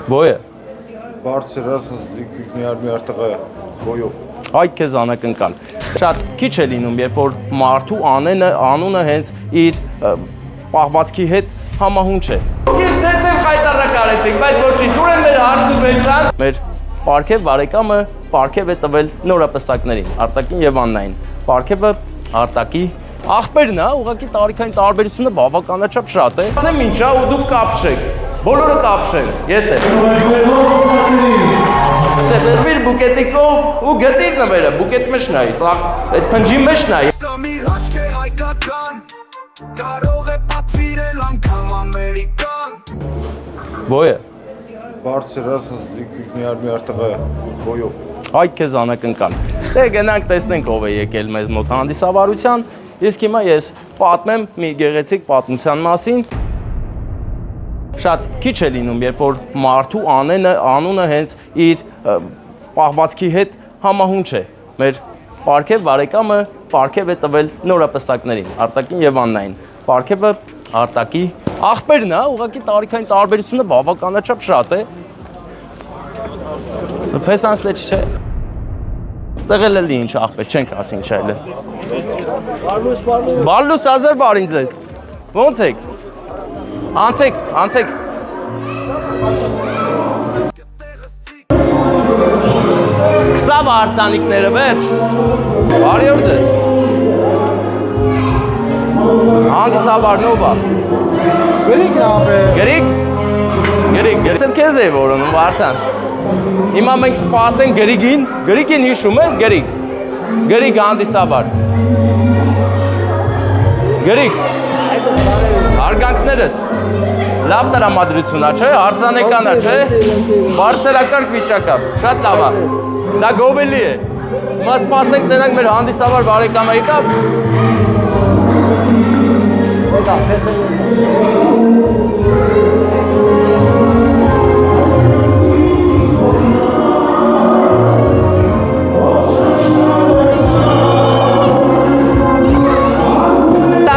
Boya. Բարձր մի արտղա բոյով։ Այդ քեզ անակնկալ։ Շատ քիչ է լինում, երբ որ մարդու անունը հենց իր պահվածքի հետ համահունչ է։ Ես դեպի խայտարակ արեցիք, բայց ոչինչ, ուր են մեր հարցու բեսան։ Մեր Պարքև բարեկամը Պարքև է տվել նորապսակներին, Արտակին եւ Աննային։ Պարքևը Արտակի աղբերն է, ուղղակի տարիքային տարբերությունը բավականաչափ շատ է։ Ասեմ ինչա ու դուք կապշեք։ Բոլորը կապշեն, ես եմ։ Սեբերվիր բուկետիկով ու գտիր նվերը, բուկետ մեջ նայի, այդ փնջի մեջ նայի։ Սամիր հաշկ է հայկական, կարող է պատվիրել անգամ ամերիկան։ Boya. Բարձր մի արտղա բոյով։ Այդ քեզ անակնկալ։ Դե գնանք տեսնենք ով է եկել մեզ մոտ հանդիսավարության, իսկ հիմա ես պատմեմ մի գեղեցիկ պատմության մասին։ Շատ քիչ է լինում, երբ որ մարդու անունը հենց իր պահվածքի հետ համահունչ է։ Մեր Պարքև բարեկամը Պարքև է տվել նորապսակներին, Արտակին եւ Աննային։ Պարքևը Արտակի աղբերն է, ուղղակի տարիքային տարբերությունը բավականաչափ շատ է։ Փեսանց դե չէ։ Ստեղ էլ էլի ինչ աղբեր, չենք ասին չէ էլ։ Բարլուս ազար բարին ձեզ։ Ոնց եք։ Անցեք։ Սկսավ հարցանիքները, վերջ։ Բարի օր ձեզ։ Հանդիսաբար նովա։ Գրիք նապե։ Գրիք։ Ես էլ քեզ էի որոնում, Վարդան։ Հիմա մենք սպասենք Գրիգին հիշում ես, Գրիգ հանդիսաբար։ Գրիգ։ Հարգանքներս։ Լավ տրամադրություն է, չէ, հարսանեկան է, չէ, բարձրակարգ վիճակ է, շատ լավ է, դա գովելի է, հիմա սպասենք տնենք մեր հանդիսավար բարեկամը եկավ,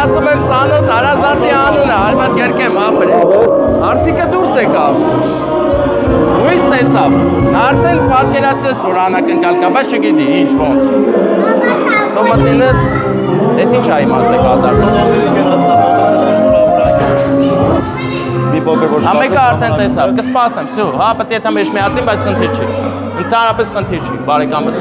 ասում եմ ծանոթ հարազատի անունը, հարմատ երկեմ ապր է, հարցիկը դուրս եկավ, ույս տեսավ, արդեն պատկերացրեց, որ անակնկալ կա, բայց չգիտի, ինչ ոնց, տոմատինեց, ես ինչ այ մասն է կատարցում, ամեկը արդեն տեսավ, կսպասեմ, սու, հա, պտի եթա մեջ միացին, բայց խնդիր չի, ընդհանրապես խնդիր չի, բարեկամս,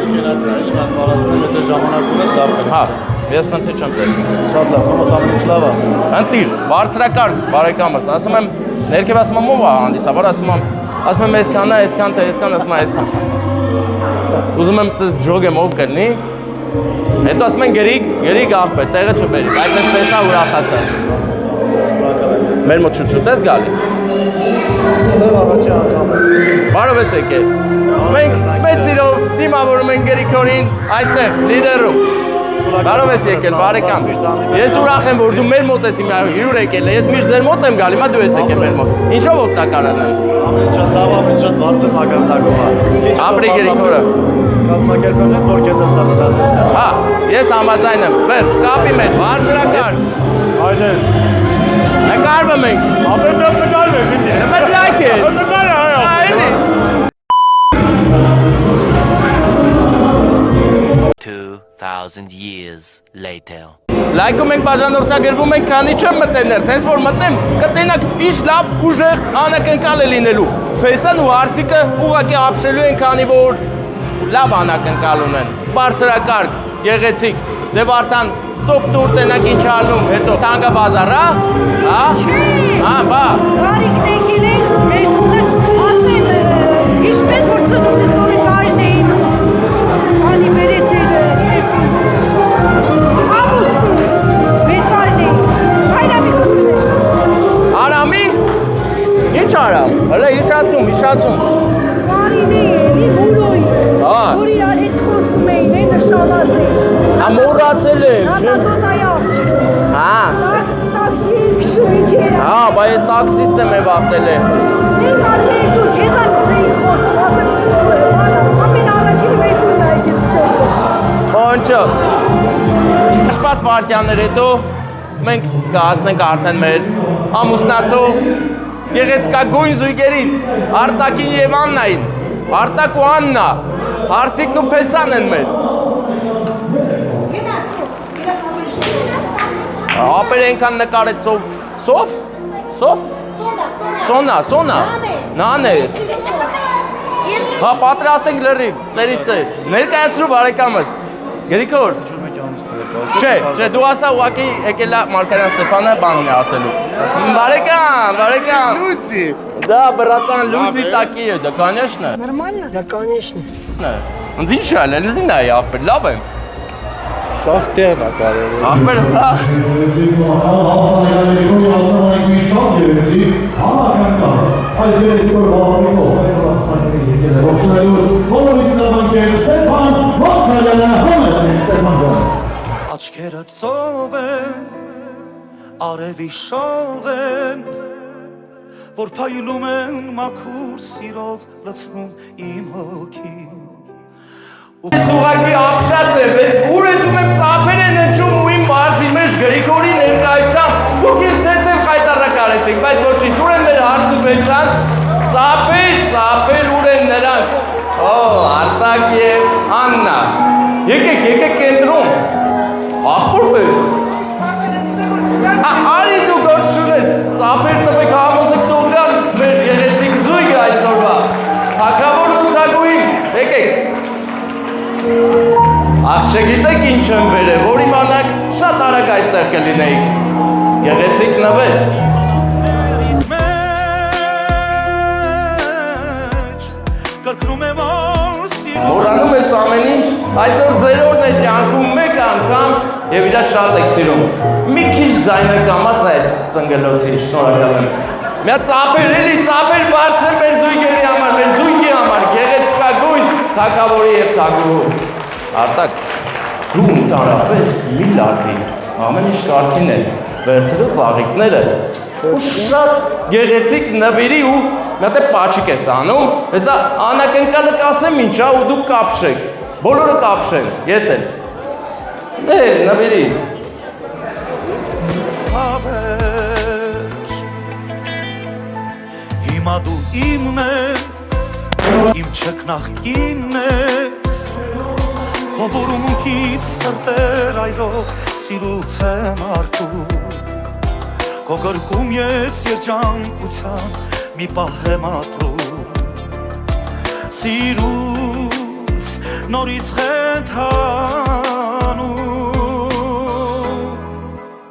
հա, ես խնդիր չեմ տեսնում, Շատ լավ, մոտամիջ լավ է։ Ընտիր, բարձրակարգ, բարեկամս, ասում եմ, ներքև ասում եմ ով է հանդիսավոր, ասում եմ այսքան է, այսքան թե, այսքան, ասում եմ այսքան։ Ուզում եմ տես ջոգ եմ ով կրնի, հետո ասում են գրիգ աղբեր, տեղը չբերի, բայց ես տեսա ուրախացա։ Մեր մոտ շուտ ես գալի։ Ստեղ առաջի անգամ է։ Բարով ես եկել։ Մենք մեծ սիրով դիմավորում ենք Գրիգորին այստեղ, լիդերում։ Բարով ես եկել, բարեկամ։ Ես ուրախ եմ, որ դու մեր մոտ ես հիմա հյուրեր եկել, ես միշտ ձեր մոտ եմ գալի, հիմա դու ես եկել մեր մոտ։ Ինչով օգտակարան եմ։ Ամեն շատ լավ, ամեն շատ բարձր մակարդակով է։ Ապրի Գրիգորը։ Կազմակերպելից, որ քեզ հեսա մտածել։ Հա, ես համաձայն եմ, վերջ, կապի մեջ, բարձրակարգ։ Այդե։ Նկարվում ենք։ Ապեն նկարվեք, ինձ։ Նմետ լայք է։ Նկարը, այո։ Այլի։ 2000 years later. Լայքում ենք բաժանորդագրվում ենք, քանի չեմ մտեներ, սենց որ մտնեմ, կտենակ ինչ լավ ուժեղ անակնկալ է լինելու։ Փեսան ու հարսիկը ուղղակի ապշելու են, քանի որ լավ անակնկալ ունեն, բարձրակարգ, գեղեցիկ, դե Վարդան, ստոպ տուր տենակ ինչ ալնում, հետո տանգա բազար, հա? Հա, բա։ Բարիքն եկել են, մեր կունը, ասեմ, ինչպես որ ծնունդ ես օրը կարին էին ու անի բերեցել ամուսնում, մեր կարին էին, հայրամի կունն է։ Արամի, ինչ արամ, հլը հիշացում։ Կարին էին, իմ ուրոյի, որ իրար հետ խոսում էին, է նշանած էին։ Հա մորացել եմ, Հա տոտայի աղջիկ։ Հա։ Տաքսի քշում ինչ երա։ Հա, բա ես տաքսիստ եմ վախտել է։ Մենք արմի են դու քեզանից էին խոսում, ասեմ, ամեն առաջինը մեր դուրն է եկել ծոկը։ Բանչը։ Շպած վարդյաններ հետո մենք կհասնենք արդեն մեր ամուսնացող գեղեցկագույն զույգերին, Արտակին եւ Աննային, Արտակ ու Աննա, Հարսիկն ու Փեսան են մեր։ Ապեր ենքան նկարեց Սով? Սոնա, Նանե։ Հա, պատրաստ ենք լրիվ, ծերից ծեր, ներկայացրու բարեկամս, Գրիգոր։ Չէ, դու ասա ուղղակի եկել է Մարգարյան Ստեփանը բանն է ասելու։ Բարեկամ։ Լուծի։ Да, братан, люди такие, да, конечно. Նորմալն է։ Да, конечно։ Ինձ ինչ է, լեզին է, աղբեր, լավ եմ։ Սաղ տեղն է կարևոր։ Աղբեր, սա։ Հասարակայնի շատ գեղեցիկ, համակարգ այս գեղեցիկոր բավականով հայրենասարքերի եկել է ողջունելու բոլորիս նավանկեր Ստեփան Մարգարյանը համեցեք Ստեփան ջան։ Աչքերը ծով են, արևի շող են, որ փայլում են մաքուր սիրով լցնում իմ հոգին։ Ես ուղղակի ապշած եմ, ես ուր եթում եմ ծապեր են ընչում ու իմ մարզի մեջ Գրիգորի ներկայությամբ, դուք ես դետև խայտարակ արեցիք, բայց ոչինչ, ուր են մեր հարդ ու Փեսան, ծապեր ուր են նրանք, Արտակ և Աննա, եկեք կենտրոն, աղբոր պես, արի դու գործ չունես, ծապեր տվեք համոզեք տողյալ մեր գեղեցիկ զույգը այսօրվա, թագավորն ու թագուհին, եկեք, աղ չգիտեք ինչ եմ վերել, որ իմանաք շատ արագ այստեղ կլինեիք, գեղեցիկ նվեր։ Մորանում ես ամեն ինչ, այսօր ձերորն է կյանքում մեկ անգամ և իրա շատ եք սիրում։ Մի քիչ ձայնը կամաց այս ծնգլոցի, շնորհակալ եմ։ Միա ծապեր էլի, ծապեր բարձր մեր զույգերի համար, մեր զույգի համար, գեղեցկագույն թագավորի և թագուհու։ Արտակ, դու ընդհանրապես մի լարդի, ամեն ինչ կարգին է, վերցրու ծաղիկները ու շատ գեղեցիկ նվիրի ու մի հատ է պաչիկ ես անում, հեսա անակնկալը կասեմ ինչա ու դուք կապշեք, բոլորը կապշեն, ես էլ, դե նվիրի։ Հիմա դու իմն ես, իմ չկնախքինն ես, քո բուրունքից սրտեր այրող սիրուց եմ արդու, քո գրկում ես երջանկության մի պահ եմ ապրում, սիրուց նորից խենթանում,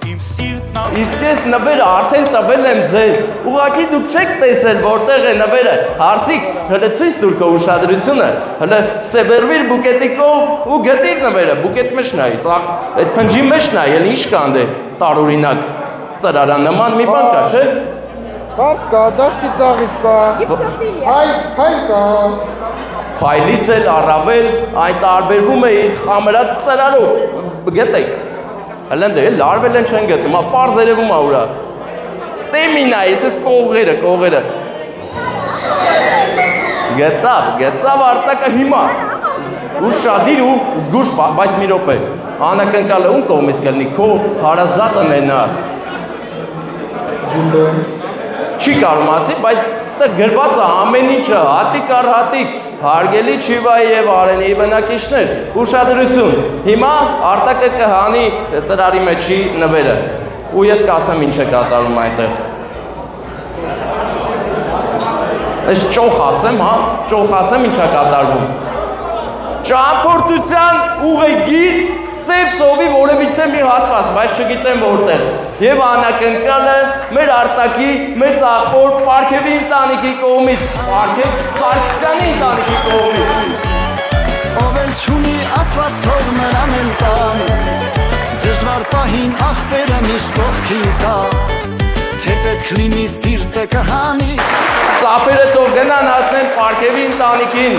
իմ սիրտն Իսկ ես նվերը արդեն տվել եմ ձեզ, ուղղակի դուք չեք տեսել որտեղ է նվերը, հարցիկ, հլը ցույց տուր քո ուշադրությունը, հլը սեբերվիր բուկետիկով ու գտիր նվերը, բուկետ մեջ նայի, այդ փնջի մեջ նայի, էլ ինչ կան դե տարօրինակ, ծրարանման մի բան կա, չէ՞։ Հարդ կա, դաշտի ծաղիկ կա։ Հայ կա։ Փայլից էլ առավել այն տարբերվում է իր խամրած ծրարով, գտեք։ Հլն դե լարվել են չեն գտնում, պարզ երևում ա ուրա։ Ստեմինա, ես կողերը։ Գետավ Արտակը հիմա։ Ու շադիր ու զգուշ, բայց մի րոպե։ Անակնկալը ում կողմից կլինի, քո հարազատն է նա։ Չի կարում ասի, բայց ստեղ գրված է ամեն ինչը, հատիկ առ հատիկ, հարգելի Չիվայի և Արենիի բնակիչներ, ուշադրություն, հիմա Արտակը կհանի ծրարի մեջի նվերը, ու ես կասեմ ինչ է կատարում այնտեղ։ Այս ճոխ ասեմ ինչ է կատարվում։ Ճամփորդության ուղեգիր սև ծովի որևիցե մի հատված, բայց չգիտեմ որտեղ։ Եվ անակնկալը մեր Արտակի մեծ աղբոր Պարքևի ընտանիքի կողմից, Պարքև Սարգսյանի ընտանիքի կողմից։ Ով էլ չունի Աստված թող նրան էլ տան, դժվար պահին աղբերը միշտ կողքի կա, թե պետք լինի սիրտը կհանի։ Ծապերը թող գնան հասնեն Պարքևի ընտանիքին,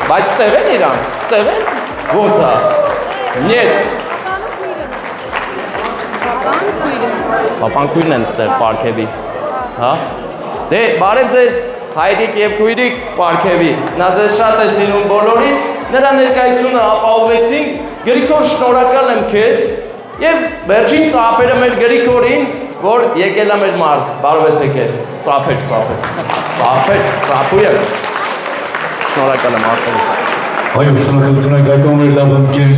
բայց ստեղ են իրան, ստեղ են, ոնց է։ Нет. Պապանքույրն են ստեղ Պարքևի, հա? Դե, բարև ձեզ հայրիկ և քույրիկ Պարքևի, նա ձեզ շատ է սիրում բոլորին, նրա ներկայությունը ապահովեցինք, Գրիգոր շնորհակալ եմ քեզ և վերջին ծապերը մեր Գրիգորին, որ եկել է մեր մարզ, բարով ես եկել, ծափեր, ծափու եմ։ Շնորհակալ եմ արտերս։ Այո, շնորհակալություն եք այդում մեր լավ ընկեր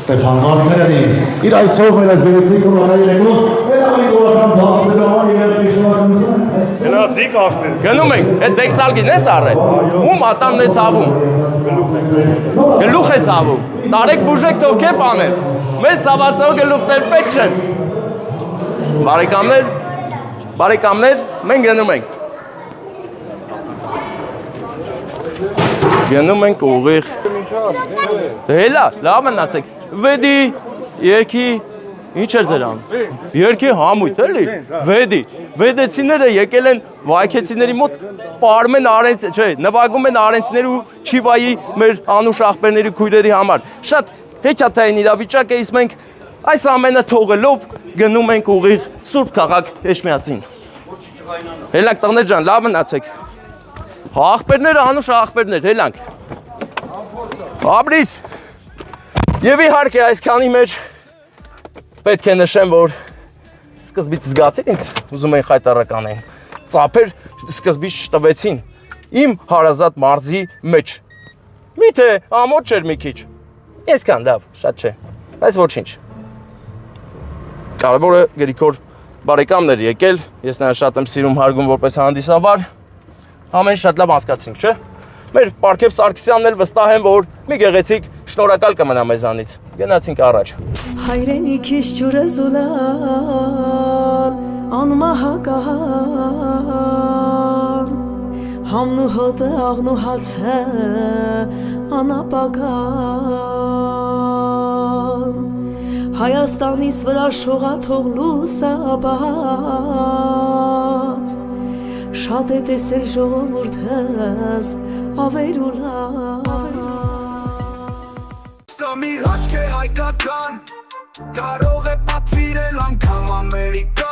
Ստեփան Մարկարյանին։ Իր այցով մեր այս գեղեցիկ օրհայերեկոն մեր ավելի դուրական բացելու համար եւ շնորհակալություն։ Գնացիք ախպեր։ Գնում ենք, այդ դեքսալգին ես առել։ Ում ատամն է ցավում։ Գլուխ է ցավում։ Տարեք բուժեք թող կեփ անել։ Մեզ ցավացող գլուխներ պետք չեն։ Բարեկամներ, մենք գնում ենք։ Գնում ենք ուղիղ։ Հելա, լավ մնացեք։ Վեդի, երկի, ինչ էր ձեր անում։ Երկի համույթ էլի։ Վեդեցիները եկել են վայքեցիների մոտ պարում են արենց, չէ, նվագում են արենցների ու Չիվայի մեր անուշ աղբերների քույրերի համար։ Շատ հեքիաթային իրավիճակ է, իսկ մենք այս ամենը թողելով գնում ենք ուղիղ Սուրբ քաղաք Էջմիածին։ Հելանք տղներ ջան, լավ մնացեք։ Աղբերները անուշ աղբերներ, հելանք։ Ապրիս։ Եվ իհարկե այսքանի մեջ պետք է նշեմ, որ սկզբից զգացին ինձ ուզում էին խայտարական էին։ Ծափեր սկզբից չտվեցին իմ հարազատ մարզի մեջ։ Միթե ամոթ չէր մի քիչ։ Այսքան լավ, շատ չէ, բայց ոչինչ։ Կարևորը Գրիգոր բարեկամներ եկել, ես նրան շատ եմ սիրում հարգում որպես հանդիսավար։ Ամեն շատ լավ հասկացինք, չէ՞։ Մեր Պարքև Սարգսյանն էլ վստահ եմ, որ մի գեղեցիկ շնորհակալ կմնա մեզանից։ Գնացինք առաջ։ Հայրենիքիս ջուրը զուլալ անմահական Համն ու հոտը աղն ու հացը անապական Հայաստանիս վրա շողաթող լուսաբաց Շատ է տեսել ժողովուրդս ավերուլավ Սա մի հաշկ է հայկական Կարող է պատվիրել անգամ Ամերիկա